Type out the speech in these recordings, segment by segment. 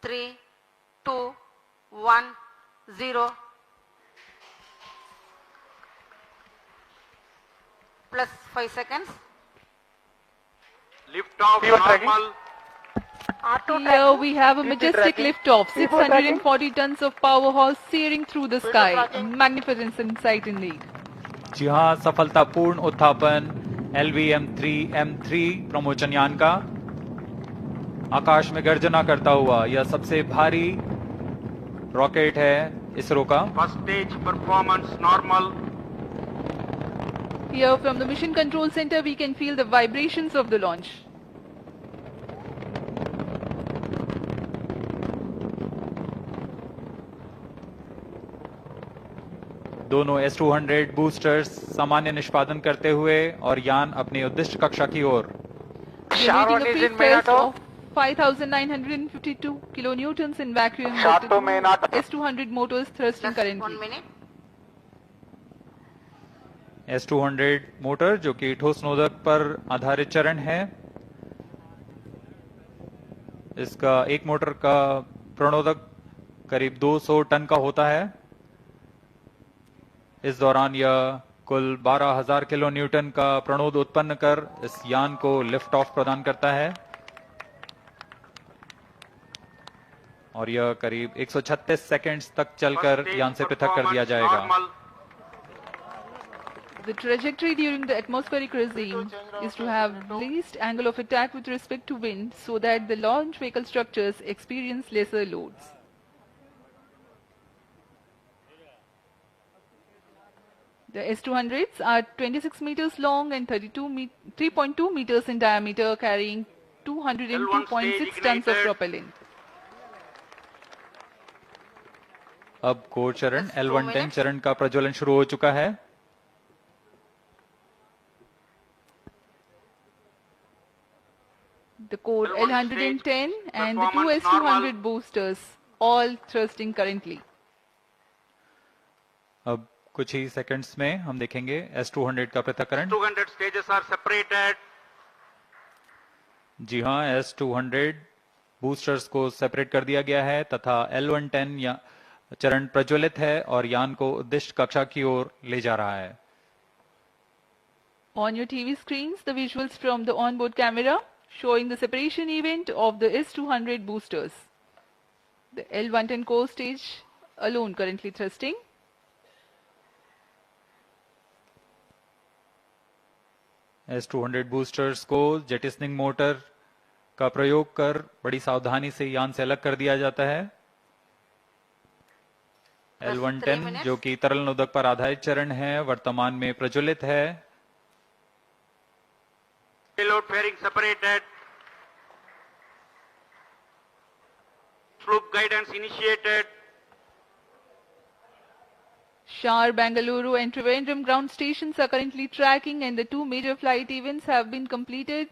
3, 2, 1, 0. Plus 5 seconds. Lift off normal. Here we have a majestic liftoff, 640 tons of powerhouse searing through the sky. A magnificent sight indeed. जी हाँ, सफलतापूर्ण उत्थापन LVM-3 M3 प्रमोचन यान का आकाश में गर्जना करता हुआ यह सबसे भारी रॉकेट है इसरो का। First stage performance normal. Here from the Mission Control Center we can feel the vibrations of the launch. दोनों S-200 बूस्टर्स सामान्य निष्पादन करते हुए और यान अपनी उद्दिष्ट कक्षा की ओर। Generating a peak thrust of 5,952 kilonewtons in vacuum with the S-200 motors thrusting Just currently. 1 minute. S-200 motor जो कि ठोस नोदक पर आधारित चरण है, इसका एक मोटर का प्रणोदक करीब 200 टन का होता है। इस दौरान यह कुल 12,000 किलो न्यूटन का प्रणोद उत्पन्न कर इस यान को लिफ्ट ऑफ प्रदान करता है और यह करीब 136 सेकंड्स तक चलकर यान से पृथक कर दिया जाएगा। The trajectory during the atmospheric regime is to have least angle of attack with respect to wind so that the launch vehicle structures experience lesser loads. The S-200s are 26 meters long and 3.2 meters in diameter, carrying 202.6 tons of propellant. अब core चरण L110 चरण का प्रज्वलन शुरू हो चुका है। The core L110 and the two S-200 boosters all thrusting currently. अब कुछ ही सेकंड्स में हम देखेंगे S-200 का पृथक्करण। 200 stages are separated. जी हाँ, S-200 बूस्टर्स को सेपरेट कर दिया गया है तथा L110 या चरण प्रज्वलित है और यान को उद्दिष्ट कक्षा की ओर ले जा रहा है। On your TV screens, the visuals from the onboard camera showing the separation event of the S-200 boosters. The L110 core stage alone currently thrusting. S-200 boosters को जेटिसनिंग मोटर का प्रयोग कर बड़ी सावधानी से यान से अलग कर दिया जाता है। L110 जो कि तरल नोदक पर आधारित चरण है, वर्तमान में प्रज्वलित है। Payload fairing separated. Slope guidance initiated. Shar, Bangalore and Trivandrum ground stations are currently tracking and the two major flight events have been completed.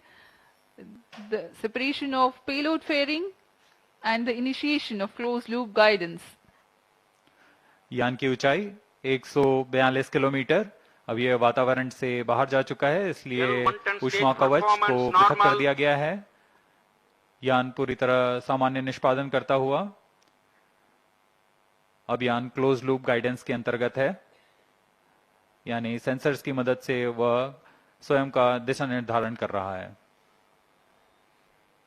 The separation of payload fairing and the initiation of closed loop guidance. यान की ऊंचाई 142 kilometre. अब यह वातावरण से बाहर जा चुका है, इसलिए ऊष्मा कवच को पृथक कर दिया गया है। यान पूरी तरह सामान्य निष्पादन करता हुआ अब यान क्लोज लूप गाइडेंस के अंतर्गत है, यानी सेंसर्स की मदद से वह स्वयं का दिशा निर्धारण कर रहा है।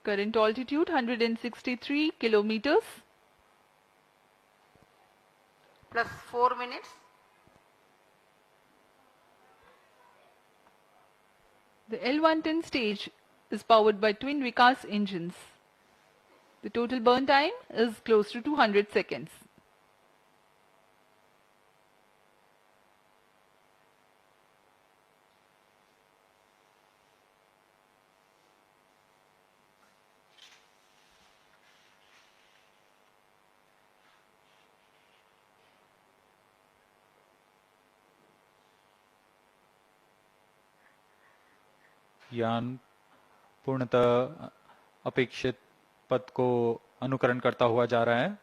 Current altitude 163 kilometers. Plus 4 minutes. The L110 stage is powered by twin Vikas engines. The total burn time is close to 200 seconds. यान पूर्णतः अपेक्षित पथ को अनुकरण करता हुआ जा रहा है।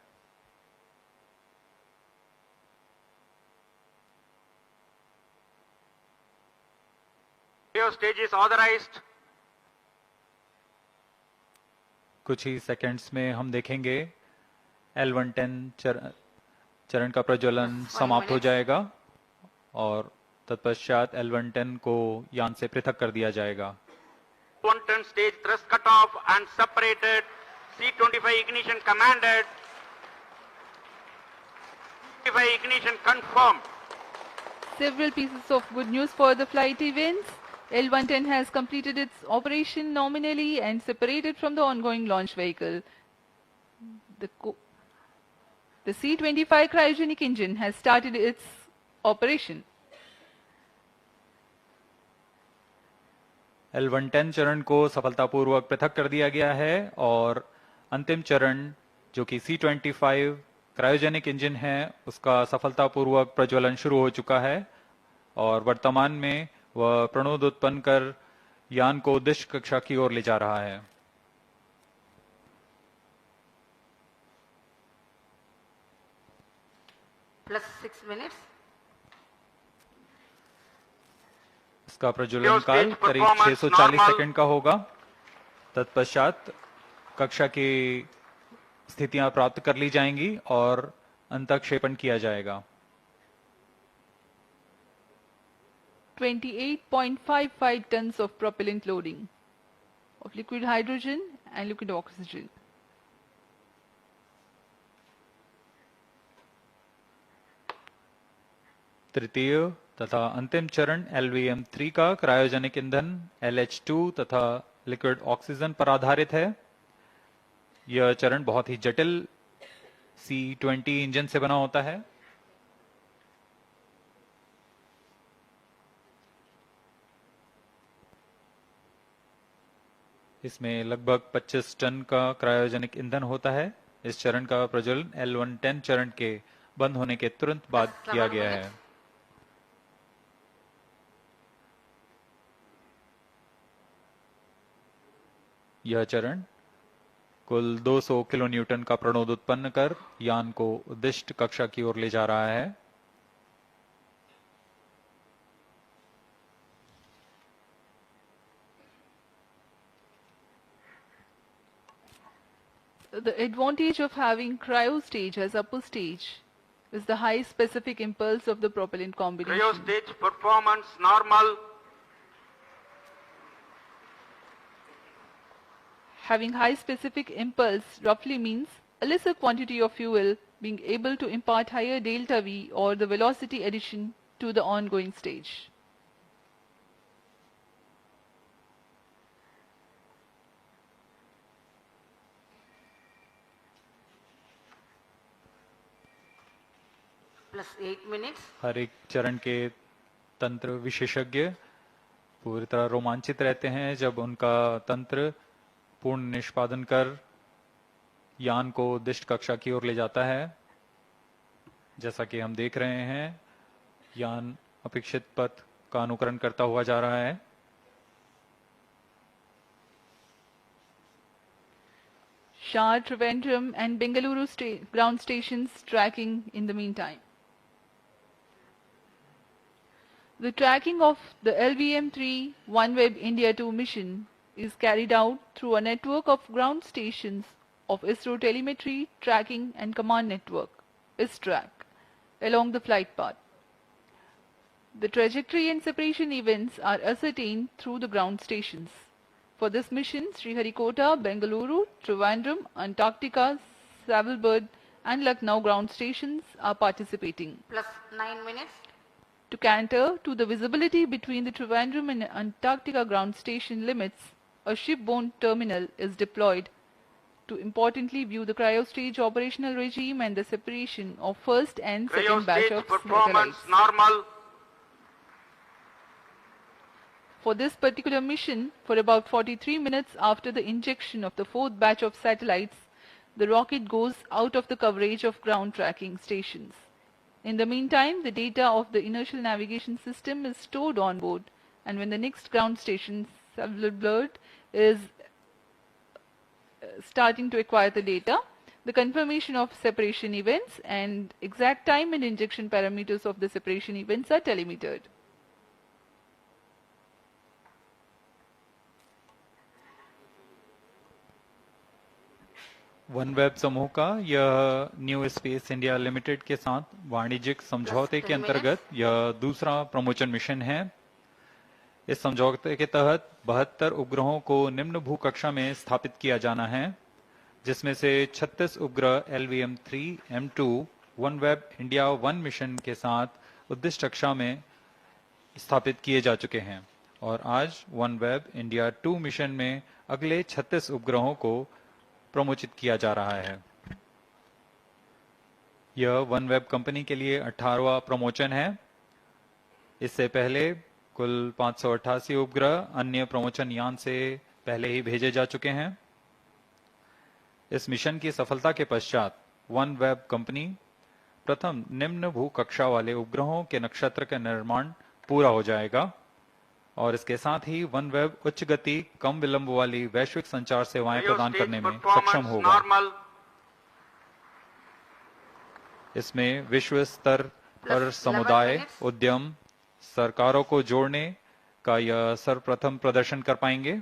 Stage is authorized. कुछ ही सेकंड्स में हम देखेंगे L110 चरण का प्रज्वलन Just 5 समाप्त हो minutes. जाएगा और तत्पश्चात L110 को यान से पृथक कर दिया जाएगा। 110 stage thrust cut off and separated. C25 ignition commanded. C25 ignition confirmed. Several pieces of good news for the flight events. L110 has completed its operation nominally and separated from the ongoing launch vehicle. The C25 cryogenic engine has started its operation. L110 चरण को सफलतापूर्वक पृथक कर दिया गया है और अंतिम चरण जो कि C25 क्रायोजेनिक इंजन है उसका सफलतापूर्वक प्रज्वलन शुरू हो चुका है और वर्तमान में वह प्रणोद उत्पन्न कर यान को उद्देश्य कक्षा की ओर ले जा रहा है। Plus 6 minutes. इसका प्रज्वलन काल करीब 640 सेकंड का होगा। तत्पश्चात कक्षा की स्थितियां प्राप्त कर ली जाएंगी और अंतःक्षेपण किया जाएगा। 28.55 tons of propellant loading of liquid hydrogen and liquid oxygen. तृतीय तथा अंतिम चरण LVM-3 का क्रायोजेनिक ईंधन LH2 तथा लिक्विड ऑक्सीजन पर आधारित है। यह चरण बहुत ही जटिल C20 इंजन से बना होता है। इसमें लगभग 25 टन का क्रायोजेनिक ईंधन होता है। इस चरण का प्रज्वलन L110 चरण के बंद होने के तुरंत बाद किया गया है। यह चरण कुल 200 किलो न्यूटन का प्रणोद उत्पन्न कर यान को उद्दिष्ट कक्षा की ओर ले जा रहा है। The advantage of having cryo stage as upper stage is the high specific impulse of the propellant combination. Cryo stage performance normal. Having high specific impulse roughly means a lesser quantity of fuel being able to impart higher delta V or the velocity addition to the ongoing stage. Plus 8 minutes. हर एक चरण के तंत्र विशेषज्ञ पूरी तरह रोमांचित रहते हैं जब उनका तंत्र पूर्ण निष्पादन कर यान को उद्दिष्ट कक्षा की ओर ले जाता है। जैसा कि हम देख रहे हैं यान अपेक्षित पथ का अनुकरण करता हुआ जा रहा है। Shah, Trivandrum and Bengaluru ground stations tracking in the meantime. The tracking of the LVM-3 OneWeb India 2 mission is carried out through a network of ground stations of ISRO Telemetry, Tracking and Command Network, ISTRAC, along the flight path. The trajectory and separation events are ascertained through the ground stations. For this mission, Sriharikota, Bengaluru, Trivandrum, Antarctica, Savalbird and Lucknow ground stations are participating. Plus 9 minutes. To cater to the visibility between the Trivandrum and Antarctica ground station limits, a shipborne terminal is deployed to importantly view the cryostage operational regime and the separation of first and Cryo second batch stage of performance satellites. normal. For this particular mission, for about 43 minutes after the injection of the fourth batch of satellites, the rocket goes out of the coverage of ground tracking stations. In the meantime, the data of the inertial navigation system is stored on board, and when the next ground station, Savalbird, is starting to acquire the data, the confirmation of separation events and exact time and injection parameters of the separation events are telemetered. OneWeb समूह का यह new space India limited के साथ वाणिज्यिक समझौते के 10 minutes. अंतर्गत यह दूसरा प्रमोशन मिशन है। इस समझौते के तहत 72 उपग्रहों को निम्न भू कक्षा में स्थापित किया जाना है, जिसमें से 36 उपग्रह LVM-3 M2 OneWeb India 1 mission के साथ उद्दिष्ट कक्षा में स्थापित किए जा चुके हैं और आज OneWeb इंडिया 2 मिशन में अगले 36 उपग्रहों को प्रमोचित किया जा रहा है। यह OneWeb कंपनी के लिए 18वां प्रमोशन है। इससे पहले कुल 588 उपग्रह अन्य प्रमोशन यान से पहले ही भेजे जा चुके हैं। इस मिशन की सफलता के पश्चात OneWeb कंपनी प्रथम निम्न भू कक्षा वाले उपग्रहों के नक्षत्र का निर्माण पूरा हो जाएगा और इसके साथ ही OneWeb उच्च गति कम विलंब वाली वैश्विक संचार सेवाएं प्रदान करने में सक्षम होगा। इसमें विश्व स्तर पर 11 समुदाय, minutes. उद्यम, सरकारों को जोड़ने का यह सर्वप्रथम प्रदर्शन कर पाएंगे।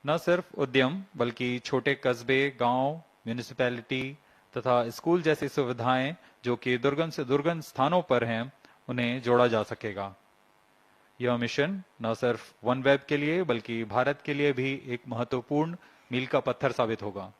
न सिर्फ उद्यम बल्कि छोटे कस्बे, गांव, म्यूनिसिपैलिटी तथा स्कूल जैसी सुविधाएं जो कि दुर्गम से दुर्गम स्थानों पर हैं, उन्हें जोड़ा जा सकेगा। यह मिशन न सिर्फ OneWeb के लिए बल्कि भारत के लिए भी एक महत्वपूर्ण मील का पत्थर साबित होगा।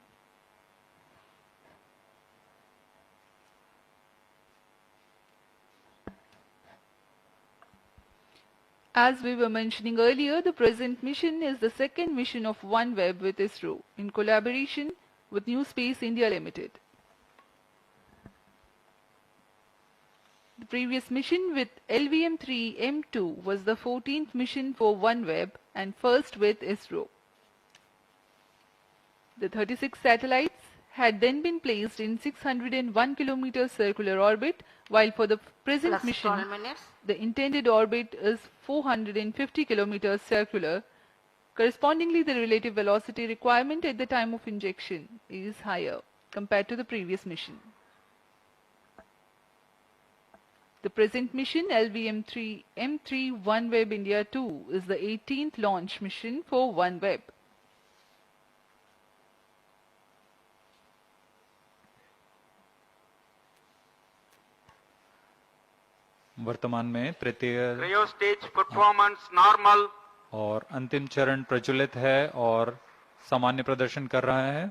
As we were mentioning earlier, the present mission is the second mission of OneWeb with ISRO in collaboration with New Space India Limited. The previous mission with LVM-3 M2 was the 14th mission for OneWeb and first with ISRO. The 36 satellites had then been placed in 601 km circular orbit, while for the present Plus mission, 12 minutes. the intended orbit is 450 km circular. Correspondingly, the relative velocity requirement at the time of injection is higher compared to the previous mission. The present mission LVM-3 M3 OneWeb India 2 is the 18th launch mission for OneWeb. वर्तमान में तृतीय Cryo stage performance normal. और अंतिम चरण प्रज्वलित है और सामान्य प्रदर्शन कर रहा है।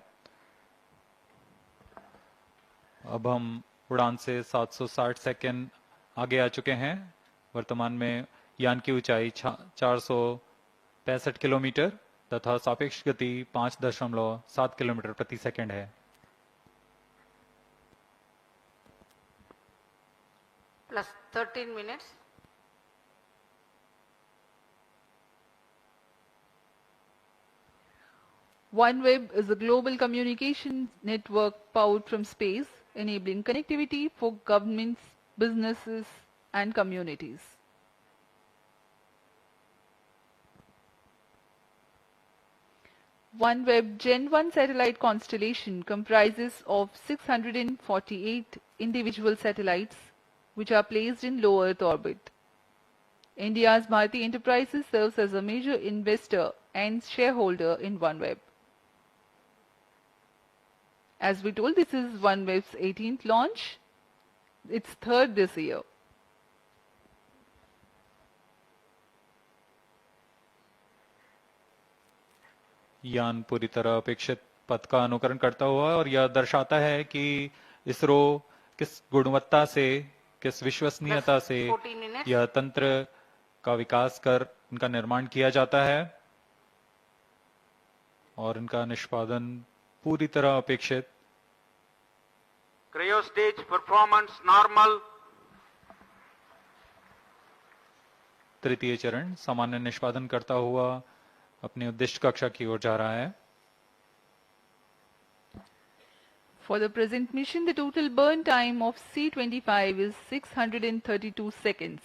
अब हम उड़ान से 760 सेकंड आगे आ चुके हैं। वर्तमान में यान की ऊंचाई 465 किलोमीटर तथा सापेक्ष गति 5.7 किलोमीटर प्रति सेकंड है। Plus 13 minutes. OneWeb is a global communications network powered from space, enabling connectivity for governments, businesses, and communities. OneWeb Gen 1 satellite constellation comprises of 648 individual satellites which are placed in low Earth orbit. India's Bharti Enterprises serves as a major investor and shareholder in OneWeb. As we told, this is OneWeb's 18th launch. It's third this year. यान पूरी तरह अपेक्षित पथ का अनुकरण करता हुआ और यह दर्शाता है कि इसरो किस गुणवत्ता से, किस विश्वसनीयता से 14 minutes. यह तंत्र का विकास कर इनका निर्माण किया जाता है और इनका निष्पादन पूरी तरह अपेक्षित। Cryo stage performance normal. तृतीय चरण सामान्य निष्पादन करता हुआ अपनी उद्दिष्ट कक्षा की ओर जा रहा है। For the present mission, the total burn time of C-25 is 632 seconds.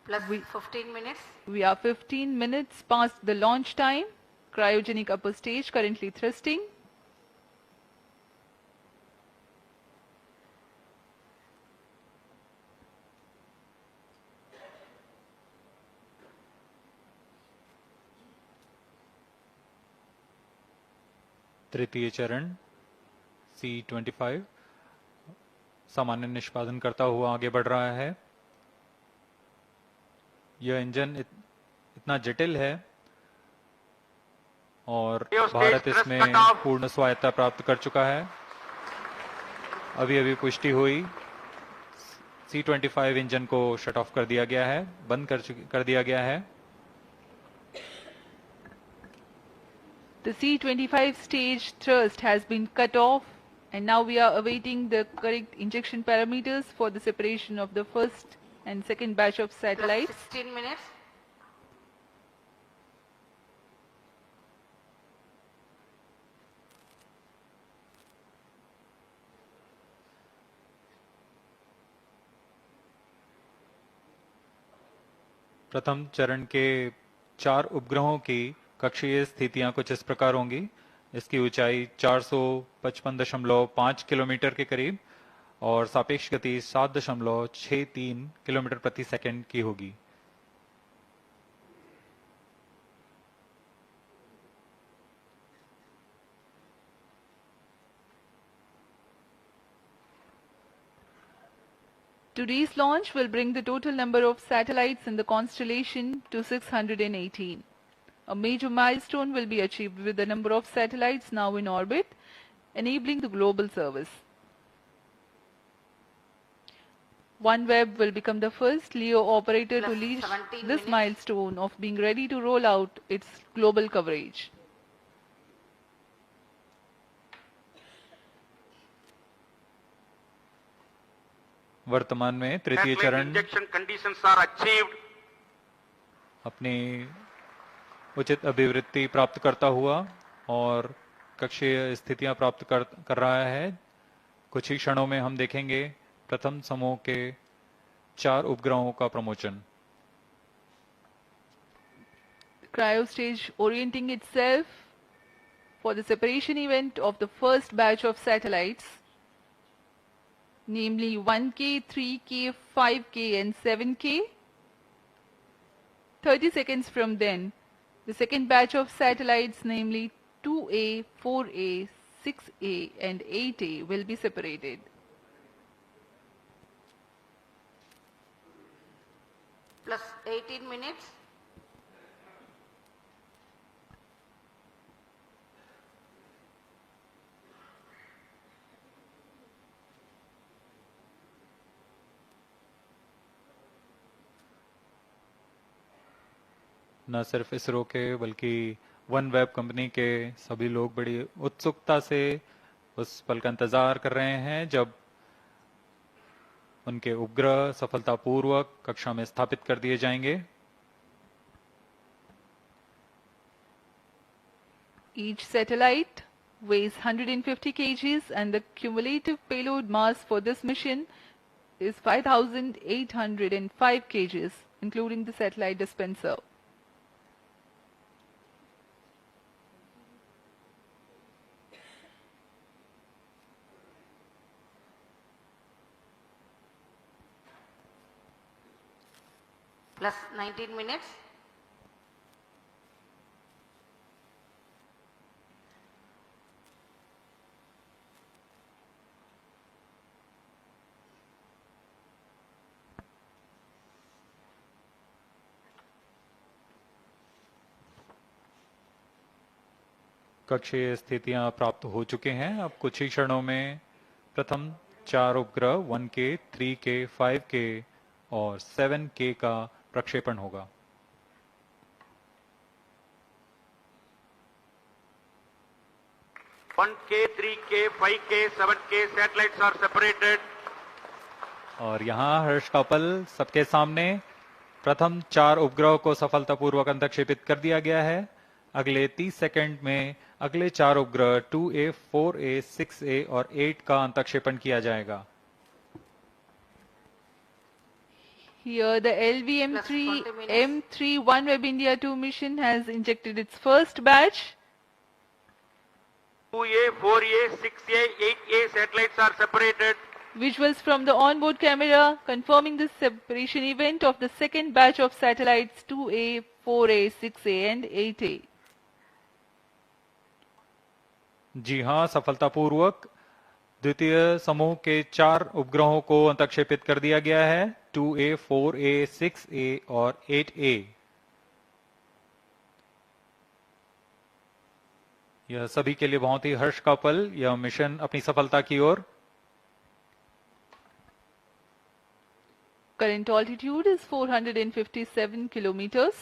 plus 15 minutes. We are 15 minutes past the launch time. Cryogenic upper stage currently thrusting. तृतीय चरण C25 सामान्य निष्पादन करता हुआ आगे बढ़ रहा है। यह इंजन इतना जटिल है और भारत इसमें पूर्ण स्वायत्ता प्राप्त कर चुका है। अभी पुष्टि हुई, C25 इंजन को शट ऑफ कर दिया गया है, बंद कर दिया गया है। The C25 stage thrust has been cut off, and now we are awaiting the correct injection parameters for the separation of the first and second batch of Plus satellites. 16 minutes. प्रथम चरण के 4 उपग्रहों की कक्षीय स्थितियां कुछ इस प्रकार होंगी। इसकी ऊंचाई 455.5 किलोमीटर के करीब और सापेक्ष गति 7.63 किलोमीटर प्रति सेकंड की होगी। Today's launch will bring the total number of satellites in the constellation to 618. A major milestone will be achieved with the number of satellites now in orbit, enabling the global service. OneWeb will become the first LEO operator to Plus reach 17 this minutes. milestone of being ready to roll out its global coverage. वर्तमान में तृतीय चरण Injection conditions are achieved. अपनी उचित अभिवृत्ति प्राप्त करता हुआ और कक्षीय स्थितियां प्राप्त कर रहा है। कुछ ही क्षणों में हम देखेंगे प्रथम समूह के 4 उपग्रहों का प्रमोचन। Cryo stage orienting itself for the separation event of the first batch of satellites, namely 1K, 3K, 5K and 7K. 30 seconds from then, the second batch of satellites, namely 2A, 4A, 6A and 8A will be separated. Plus 18 minutes. न सिर्फ इसरो के बल्कि OneWeb company के सभी लोग बड़ी उत्सुकता से उस पल का इंतजार कर रहे हैं जब उनके उपग्रह सफलतापूर्वक कक्षा में स्थापित कर दिए जाएंगे। Each satellite weighs 150 kgs and the cumulative payload mass for this mission is 5,805 kgs, including the satellite dispenser. Plus 19 minutes. कक्षीय स्थितियां प्राप्त हो चुके हैं। अब कुछ ही क्षणों में प्रथम 4 उपग्रह 1K, 3K, 5K और 7K का प्रक्षेपण होगा। One K, 3K, 5K, 7K satellites are separated. और यहाँ हर्ष का पल सबके सामने प्रथम 4 उपग्रह को सफलतापूर्वक अंतक्षेपित कर दिया गया है। अगले 30 सेकंड में अगले 4 उपग्रह 2A, 4A, 6A और 8 का अंतक्षेपण किया जाएगा। Here the Plus LVM-3 20 minutes. M3 OneWeb India 2 mission has injected its first batch. 2A, 4A, 6A, 8A satellites are separated. Visuals from the onboard camera confirming the separation event of the second batch of satellites 2A, 4A, 6A and 8A. जी हाँ, सफलतापूर्वक द्वितीय समूह के 4 उपग्रहों को अंतक्षेपित कर दिया गया है, 2A, 4A, 6A और 8A। यह सभी के लिए बहुत ही हर्ष का पल, यह मिशन अपनी सफलता की ओर। Current altitude is 457 kilometers.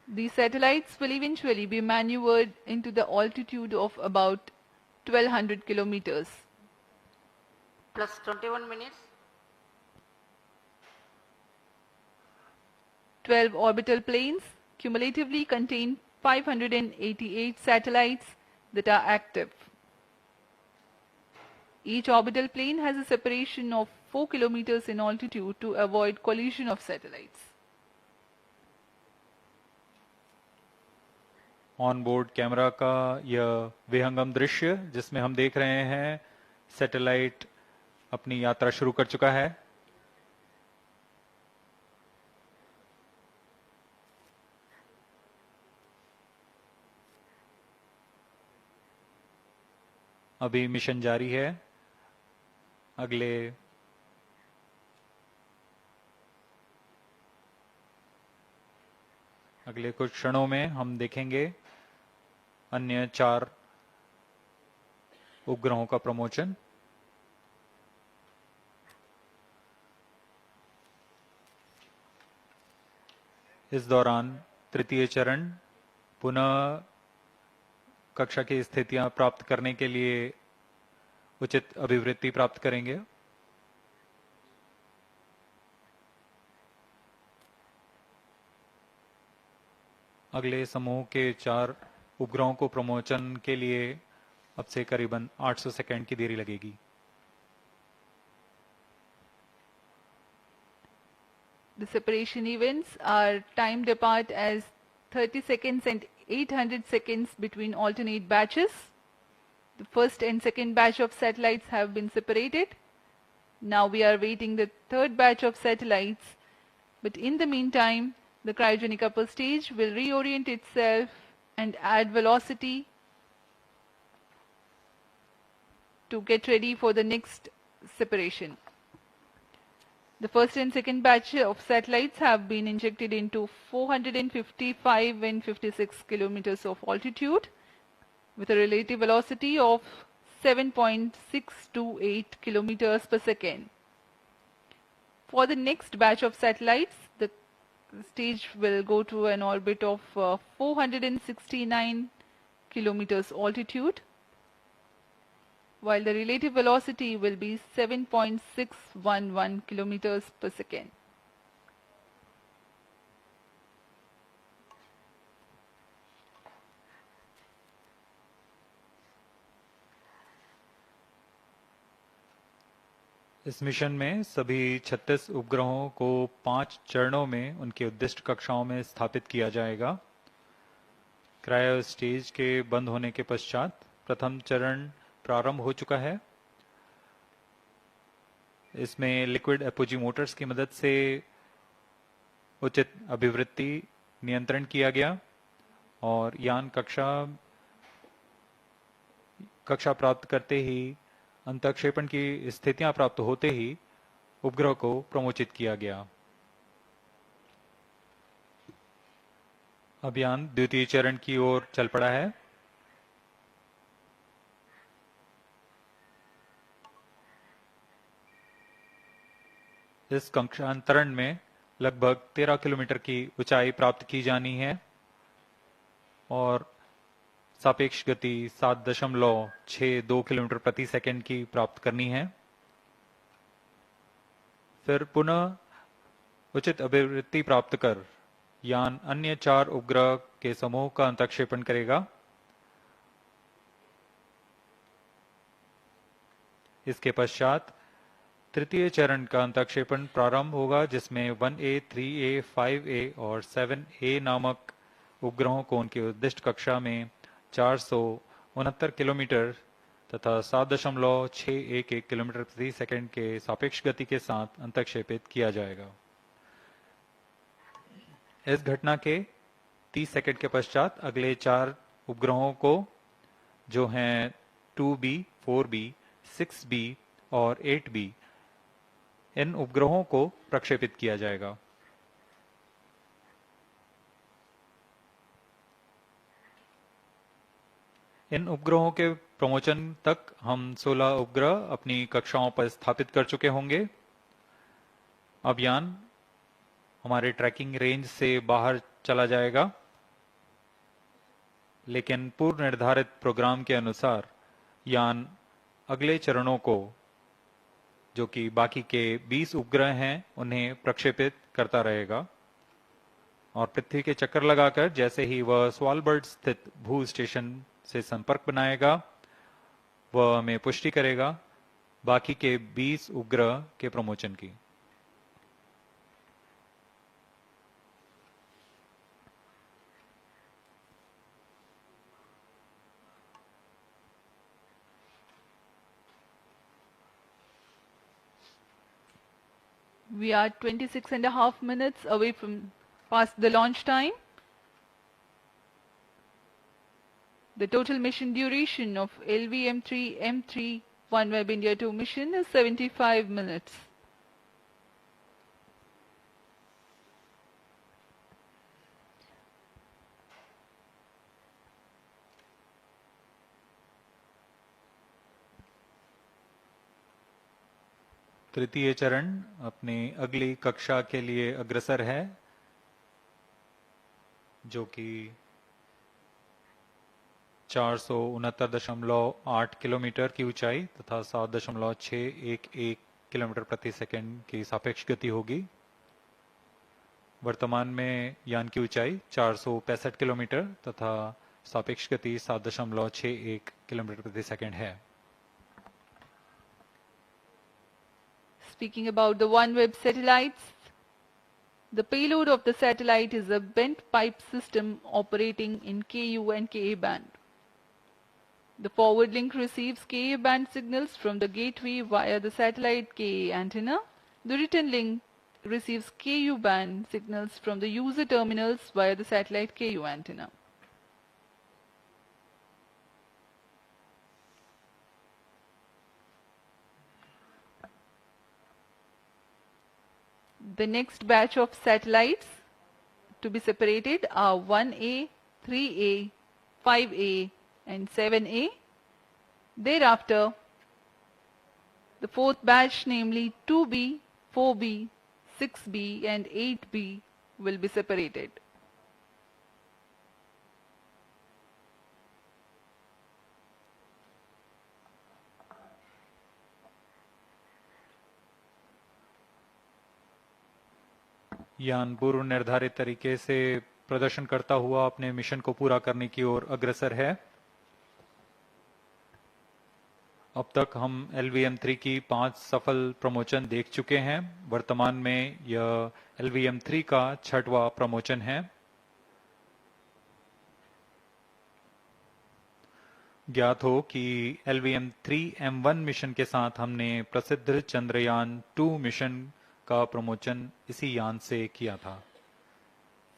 These satellites will eventually be maneuvered into the altitude of about 1200 kilometers. Plus 21 minutes. 12 orbital planes cumulatively contain 588 satellites that are active. Each orbital plane has a separation of 4 kilometers in altitude to avoid collision of satellites. On board camera का यह विहंगम दृश्य जिसमें हम देख रहे हैं satellite अपनी यात्रा शुरू कर चुका है। अभी मिशन जारी है। अगले कुछ क्षणों में हम देखेंगे अन्य 4 उपग्रहों का प्रमोशन। इस दौरान तृतीय चरण पुनः कक्षा की स्थितियां प्राप्त करने के लिए उचित अभिवृत्ति प्राप्त करेंगे। अगले समूह के 4 उपग्रहों को प्रमोशन के लिए अब से करीबन 800 सेकंड की देरी लगेगी। The separation events are timed apart as 30 seconds and 800 seconds between alternate batches. The first and second batch of satellites have been separated. Now we are waiting the third batch of satellites. But in the meantime, the cryogenic upper stage will reorient itself and add velocity to get ready for the next separation. The first and second batch of satellites have been injected into 455 and 56 kilometers of altitude with a relative velocity of 7.628 kilometers per second. For the next batch of satellites, the stage will go to an orbit of 469 kilometers altitude, while the relative velocity will be 7.611 kilometers per second. इस mission में सभी 36 उपग्रहों को 5 चरणों में उनके उद्दिष्ट कक्षाओं में स्थापित किया जाएगा। क्रायो स्टेज के बंद होने के पश्चात प्रथम चरण प्रारंभ हो चुका है। इसमें लिक्विड एपोजी मोटर्स की मदद से उचित अभिवृत्ति नियंत्रण किया गया और यान कक्षा प्राप्त करते ही अंतःक्षेपण की स्थितियां प्राप्त होते ही उपग्रह को प्रमोचित किया गया। अभियान द्वितीय चरण की ओर चल पड़ा है। इस कक्षांतरण में लगभग 13 किलोमीटर की ऊंचाई प्राप्त की जानी है और सापेक्ष गति 7.62 किलोमीटर प्रति सेकंड की प्राप्त करनी है। फिर पुनः उचित अभिवृत्ति प्राप्त कर यान अन्य 4 उपग्रह के समूह का अंतःक्षेपण करेगा। इसके पश्चात तृतीय चरण का अंतक्षेपण प्रारंभ होगा, जिसमें 1A, 3A, 5A और 7A नामक उपग्रहों को उनकी उद्दिष्ट कक्षा में 469 किलोमीटर तथा 7.611 किलोमीटर प्रति सेकंड के सापेक्ष गति के साथ अंतक्षेपित किया जाएगा। इस घटना के 30 सेकंड के पश्चात अगले 4 उपग्रहों को, जो हैं 2B, 4B, 6B और 8B, इन उपग्रहों को प्रक्षेपित किया जाएगा। इन उपग्रहों के प्रमोचन तक हम 16 उपग्रह अपनी कक्षाओं पर स्थापित कर चुके होंगे। अब यान हमारे ट्रैकिंग रेंज से बाहर चला जाएगा, लेकिन पूर्व निर्धारित प्रोग्राम के अनुसार यान अगले चरणों को, जो कि बाकी के 20 उपग्रह हैं, उन्हें प्रक्षेपित करता रहेगा और पृथ्वी के चक्कर लगाकर जैसे ही वह स्वालबर्ड स्थित भू स्टेशन से संपर्क बनाएगा, वह हमें पुष्टि करेगा बाकी के 20 उपग्रह के प्रमोचन की। We are 26.5 minutes away from past the launch time. The total mission duration of LVM-3M3 OneWeb India 2 mission is 75 minutes. तृतीय चरण अपनी अगली कक्षा के लिए अग्रसर है, जो कि 469.8 किलोमीटर की ऊंचाई तथा 7.611 किलोमीटर प्रति सेकंड की सापेक्ष गति होगी। वर्तमान में यान की ऊंचाई 465 किलोमीटर तथा सापेक्ष गति 7.61 किलोमीटर प्रति सेकंड है। Speaking about the OneWeb satellites, the payload of the satellite is a bent pipe system operating in Ku and Ka band. The forward link receives Ka band signals from the gateway via the satellite Ka antenna. The return link receives Ku band signals from the user terminals via the satellite Ku antenna. The next batch of satellites to be separated are 1A, 3A, 5A and 7A. Thereafter, the fourth batch, namely 2B, 4B, 6B and 8B will be separated. यान पूर्व निर्धारित तरीके से प्रदर्शन करता हुआ अपने mission को पूरा करने की ओर अग्रसर है। अब तक हम LVM-3 की 5 सफल प्रमोचन देख चुके हैं। वर्तमान में यह LVM-3 का 6वां प्रमोचन है। ज्ञात हो कि LVM-3M1 मिशन के साथ हमने प्रसिद्ध चंद्रयान 2 मिशन का प्रमोचन इसी यान से किया था।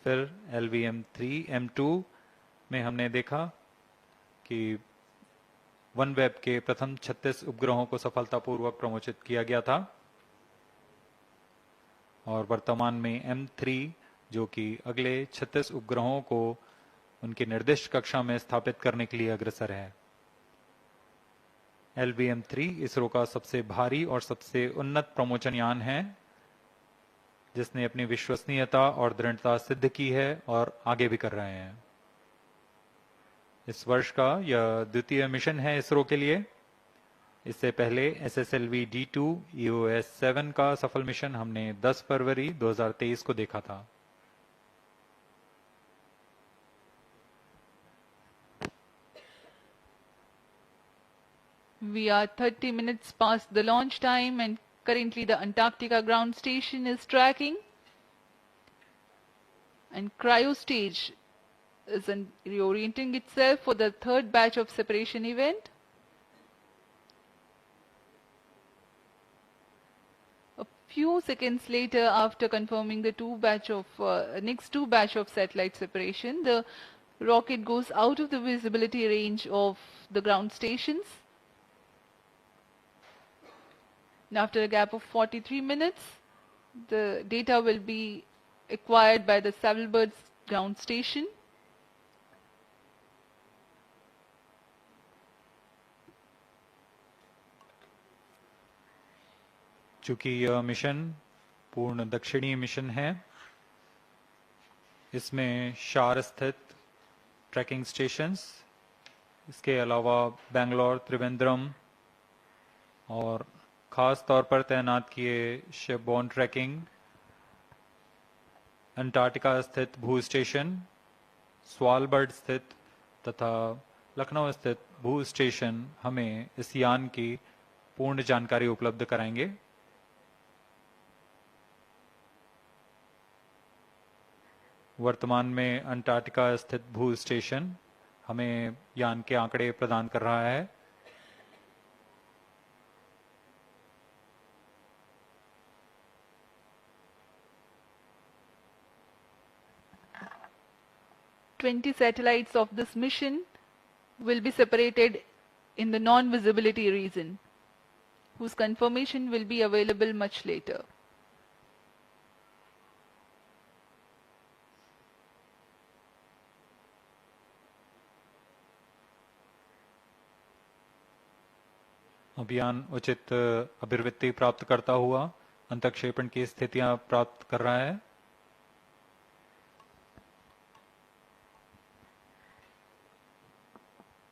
फिर LVM-3M2 में हमने देखा कि OneWeb के प्रथम 36 उपग्रहों को सफलतापूर्वक प्रमोचित किया गया था और वर्तमान में M3, जो कि अगले 36 उपग्रहों को उनकी निर्दिष्ट कक्षा में स्थापित करने के लिए अग्रसर है। LVM-3 इसरो का सबसे भारी और सबसे उन्नत प्रमोचन यान है, जिसने अपनी विश्वसनीयता और दृढ़ता सिद्ध की है और आगे भी कर रहे हैं। इस वर्ष का यह द्वितीय मिशन है इसरो के लिए। इससे पहले SSLV D2 EOS-7 का सफल मिशन हमने 10 फरवरी 2023 को देखा था। We are 30 minutes past the launch time and currently the Antarctica ground station is tracking. And cryo stage is reorienting itself for the third batch of separation event. A few seconds later, after confirming the next two batch of satellite separation, the rocket goes out of the visibility range of the ground stations. And after a gap of 43 minutes, the data will be acquired by the Savalbird ground station. चूंकि यह mission पूर्ण दक्षिणी mission है, इसमें शार स्थित trekking stations, इसके अलावा बेंगलोर, त्रिवेंद्रम और खास तौर पर तैनात किए शिपबोर्न ट्रैकिंग, अंटार्कटिका स्थित भू स्टेशन, स्वालबर्ड स्थित तथा लखनऊ स्थित भू स्टेशन हमें इस यान की पूर्ण जानकारी उपलब्ध कराएंगे। वर्तमान में अंटार्कटिका स्थित भू स्टेशन हमें यान के आंकड़े प्रदान कर रहा है। "20 satellites of this mission will be separated in the non-visibility region, whose confirmation will be available much later." अभियान उचित अभिवृत्ति प्राप्त करता हुआ अंतक्षेपण की स्थितियां प्राप्त कर रहा है।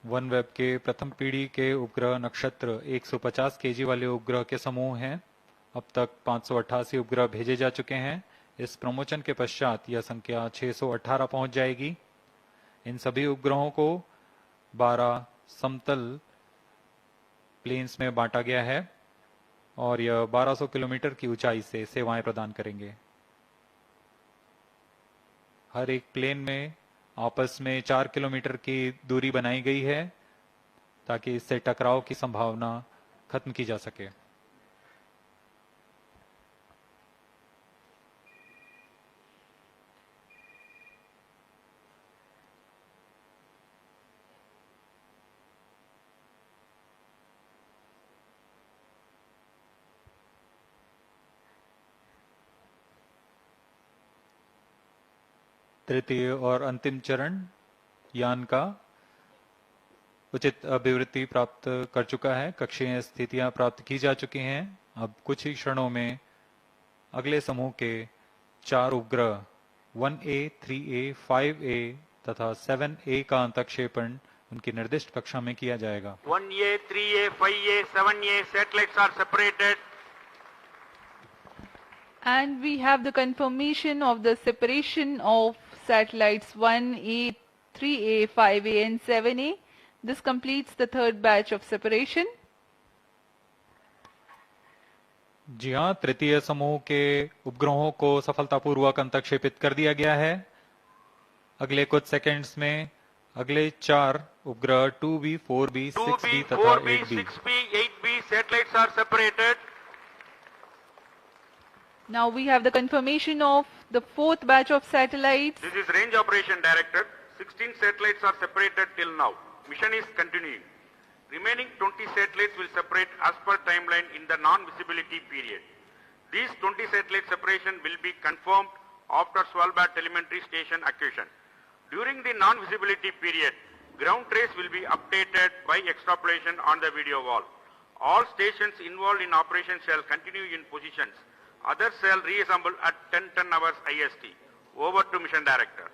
OneWeb के प्रथम पीढ़ी के उपग्रह नक्षत्र 150 केजी वाले उपग्रह के समूह हैं। अब तक 588 उपग्रह भेजे जा चुके हैं। इस प्रमोशन के पश्चात यह संख्या 618 पहुंच जाएगी। इन सभी उपग्रहों को 12 समतल प्लेन्स में बांटा गया है और यह 1200 किलोमीटर की ऊंचाई से सेवाएं प्रदान करेंगे। हर एक प्लेन में आपस में 4 किलोमीटर की दूरी बनाई गई है ताकि इससे टकराव की संभावना खत्म की जा सके। तृतीय और अंतिम चरण यान का उचित अभिवृत्ति प्राप्त कर चुका है। कक्षीय स्थितियां प्राप्त की जा चुकी हैं। अब कुछ ही क्षणों में अगले समूह के 4 उपग्रह 1A, 3A, 5A तथा 7A का अंतक्षेपण उनकी निर्दिष्ट कक्षा में किया जाएगा। 1A, 3A, 5A, 7A satellites are separated. And we have the confirmation of the separation of satellites 1A, 3A, 5A and 7A. This completes the third batch of separation. जी हाँ, तृतीय समूह के उपग्रहों को सफलतापूर्वक अंतक्षेपित कर दिया गया है। अगले कुछ सेकंड्स में अगले 4 उपग्रह 2B, 4B, 6B तथा 8B 6B, 8B satellites are separated. Now we have the confirmation of the fourth batch of satellites. This is Range Operation Director. 16 satellites are separated till now. Mission is continuing. Remaining 20 satellites will separate as per timeline in the non-visibility period. These 20 satellite separation will be confirmed after Svalbard telemetry station acquisition. During the non-visibility period, ground trace will be updated by extrapolation on the video wall. All stations involved in operation shall continue in positions. Others shall reassemble at 10:10 hours IST. Over to Mission Director.